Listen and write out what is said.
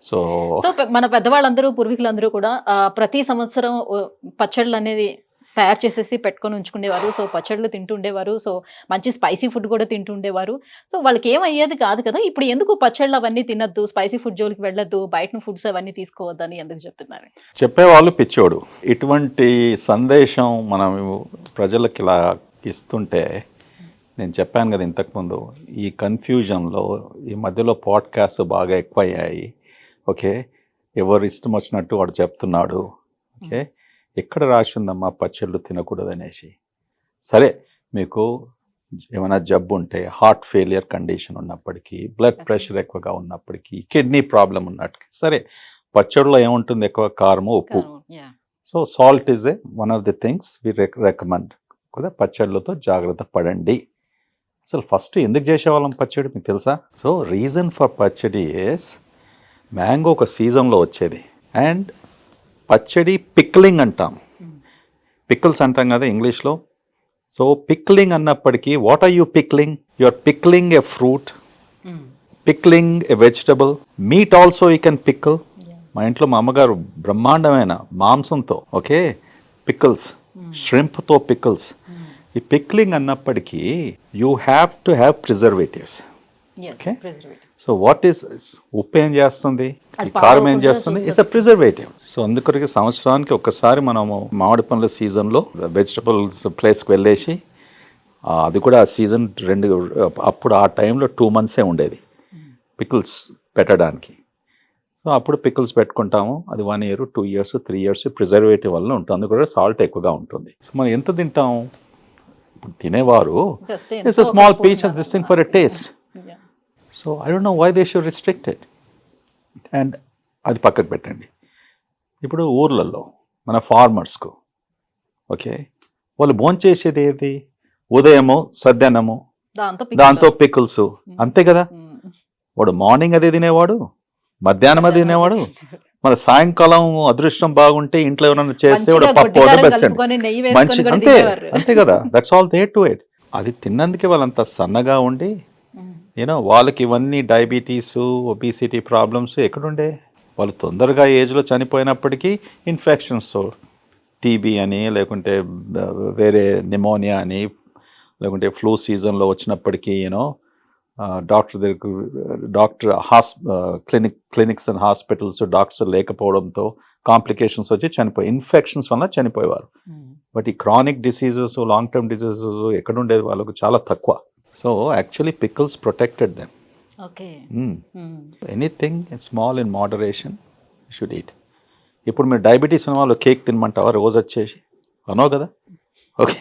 So so మన పెద్దవాళ్ళందరూ పూర్వీకులందరూ కూడా ప్రతి సంవత్సరం పచ్చళ్ళు అనేది తయారు చేసేసి పెట్టుకొని ఉంచుకునేవారు. సో పచ్చళ్ళు తింటుండేవారు. సో మంచి స్పైసీ ఫుడ్ కూడా తింటుండేవారు. సో వాళ్ళకి ఏమయ్యేది కాదు కదా! ఇప్పుడు ఎందుకు పచ్చళ్ళు అవన్నీ తినొద్దు, స్పైసీ ఫుడ్ జోలికి వెళ్ళొద్దు, బయట ఫుడ్స్ అవన్నీ తీసుకోవద్దని ఎందుకు చెప్తున్నారు? చెప్పేవాళ్ళు పిచ్చోడు. ఇటువంటి సందేశం మనం ప్రజలకు ఇలా ఇస్తుంటే, నేను చెప్పాను కదా ఇంతకుముందు, ఈ కన్ఫ్యూజన్లో ఈ మధ్యలో పాడ్కాస్ట్ బాగా ఎక్కువయ్యాయి. ఓకే, ఎవరు ఇష్టం వచ్చినట్టు వాడు చెప్తున్నాడు. ఓకే, ఎక్కడ రాసి ఉందమ్మా పచ్చళ్ళు తినకూడదు అనేసి? సరే, మీకు ఏమైనా జబ్బు ఉంటే, హార్ట్ ఫెయిలియర్ కండిషన్ ఉన్నప్పటికీ, బ్లడ్ ప్రెషర్ ఎక్కువగా ఉన్నప్పటికీ, కిడ్నీ ప్రాబ్లం ఉన్నట్టు, సరే పచ్చడిలో ఏముంటుంది? ఎక్కువ కారము, ఉప్పు. So salt is one of the things we recommend కదా. పచ్చళ్ళతో జాగ్రత్త పడండి. అసలు ఫస్ట్ ఎందుకు చేసేవాళ్ళం పచ్చడి మీకు తెలుసా? సో రీజన్ ఫర్ పచ్చడి ఇస్, మ్యాంగో ఒక సీజన్లో వచ్చేది. అండ్ పచ్చడి పిక్లింగ్ అంటాం, పిక్కిల్స్ అంటాం కదా ఇంగ్లీష్లో. సో పిక్లింగ్ అన్నప్పటికీ, what are you pickling? You are pickling a fruit, pickling a vegetable. Meat also you can pickle. మా ఇంట్లో మా అమ్మగారు బ్రహ్మాండమైన మాంసంతో, ఓకే, పిక్కిల్స్, ష్రింప్తో పిక్కిల్స్. ఈ పిక్లింగ్ అన్నప్పటికీ you have to have preservatives. Okay, so what is, ఉప్పు ఏం చేస్తుంది, కారం ఏం చేస్తుంది? It's a preservative. సో అందుకొరకు సంవత్సరానికి ఒక్కసారి మనము మామిడి పండ్ల సీజన్లో వెజిటబుల్స్ ప్లేస్కి వెళ్ళేసి, అది కూడా సీజన్ అప్పుడు ఆ టైంలో 2 months ఉండేది పికిల్స్ పెట్టడానికి. సో అప్పుడు పికిల్స్ పెట్టుకుంటాము. అది 1 year, 2 years, 3 years ప్రిజర్వేటివ్ వల్ల ఉంటుంది. అందుకు సాల్ట్ ఎక్కువగా ఉంటుంది. సో మనం ఎంత తింటాం? తినేవారు it's a small piece of this thing for a taste. So I don't know why they should restrict it. And అది పక్కకు పెట్టండి. ఇప్పుడు ఊర్లలో మన ఫార్మర్స్కు, ఓకే, వాళ్ళు భోంచేసేది ఏది? ఉదయము సద్దన్నము, దాంతో పికిల్స్, అంతే కదా. వాడు మార్నింగ్ అదే తినేవాడు, మధ్యాహ్నం అది తినేవాడు, మన సాయంకాలం అదృష్టం బాగుంటే ఇంట్లో ఎవరైనా చేస్తే పప్పు మంచి, అంతే అంతే కదా. That's all they to it. అది తిన్నందుకే వాళ్ళంత సన్నగా ఉండి, యూనో, వాళ్ళకి ఇవన్నీ డయాబెటీస్, ఒబిసిటీ ప్రాబ్లమ్స్ ఎక్కడుండే? వాళ్ళు తొందరగా ఏజ్లో చనిపోయినప్పటికీ ఇన్ఫెక్షన్స్, టీబీ అని, లేకుంటే వేరే నిమోనియా అని, లేకుంటే ఫ్లూ సీజన్లో వచ్చినప్పటికీ, you know, doctor clinics and hospitals doctors లేకపోవడంతో కాంప్లికేషన్స్ వచ్చి ఇన్ఫెక్షన్స్ వల్ల చనిపోయేవారు. బట్ ఈ chronic diseases, long term diseases ఎక్కడుండేది? వాళ్ళకు చాలా తక్కువ. So actually pickles protected them. Anything small in moderation should eat. ఇప్పుడు మీరు డయాబెటీస్ ఉన్న వాళ్ళు కేక్ తినమంటావా రోజు వచ్చేసి? అనో కదా. ఓకే.